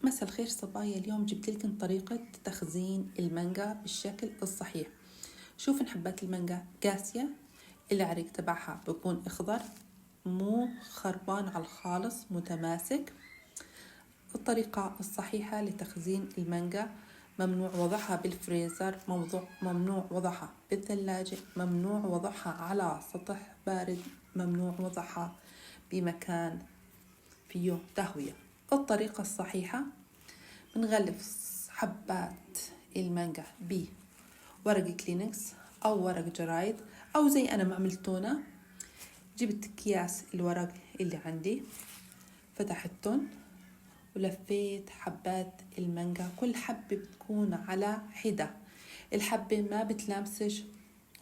مساء الخير صبايا. اليوم جبت لكم طريقة تخزين المانجا بالشكل الصحيح. شوف حبات المانجا قاسية، العرق تبعها بيكون اخضر مو خربان على الخالص، متماسك. الطريقة الصحيحة لتخزين المانجا: ممنوع وضعها بالفريزر، ممنوع وضعها بالثلاجة، ممنوع وضعها على سطح بارد، ممنوع وضعها بمكان فيه تهوية. الطريقة الصحيحة: بنغلف حبات المانجا بورق كلينكس أو ورق جرايد، أو زي أنا ما عملتونا. جبت أكياس الورق اللي عندي، فتحتهم ولفيت حبات المانجا، كل حبة بتكون على حدة، الحبة ما بتلامسش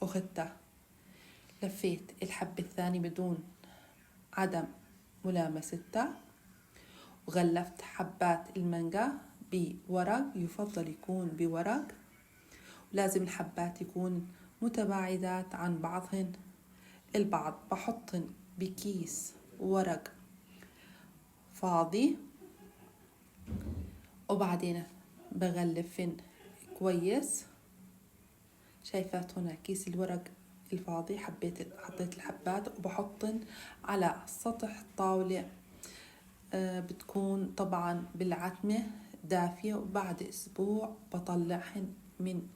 أختها. لفيت الحبة الثانية بدون عدم ملامستها، وغلفت حبات المانجا بورق، يفضل يكون بورق، ولازم الحبات يكون متباعدات عن بعضهن البعض. بحطهن بكيس ورق فاضي، وبعدين بغلفهن كويس. شايفات هنا كيس الورق الفاضي، حطيت الحبات وبحطهن على سطح طاولة بتكون طبعا بالعتمة دافية، وبعد أسبوع بطلعهن من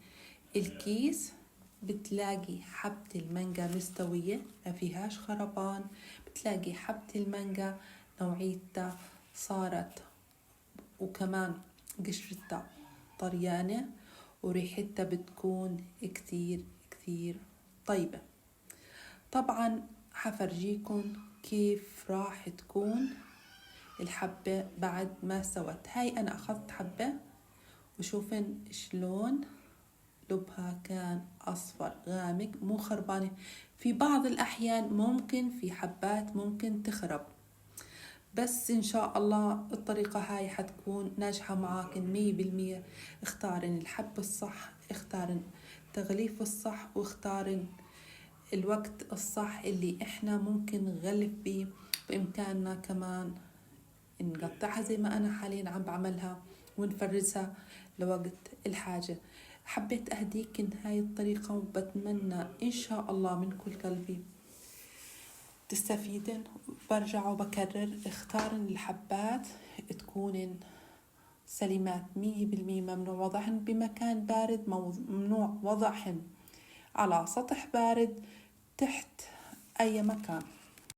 الكيس. بتلاقي حبة المانجا مستوية ما فيهاش خربان، بتلاقي حبة المانجا نوعيتها صارت، وكمان قشرتها طريانة، وريحتها بتكون كتير كتير طيبة. طبعا حفرجيكم كيف راح تكون الحبة بعد ما سوت. هاي أنا أخذت حبة وشوفن شلون لبها كان أصفر غامق، مو خربانة. في بعض الأحيان ممكن في حبات ممكن تخرب، بس إن شاء الله الطريقة هاي حتكون ناجحة معاكن 100%. اختارن الحب الصح، اختارن تغليف الصح، واختارن الوقت الصح اللي احنا ممكن نغلف بيه. بإمكاننا كمان نقطعها زي ما أنا حاليا عم بعملها، ونفرزها لوقت الحاجة. حبيت أهديكن هاي الطريقة، وبتمنى إن شاء الله من كل قلبي تستفيدن. برجع وبكرر: اختارن الحبات تكونن سليمات 100%. ممنوع وضعهن بمكان بارد، ممنوع وضعهن على سطح بارد، تحت أي مكان.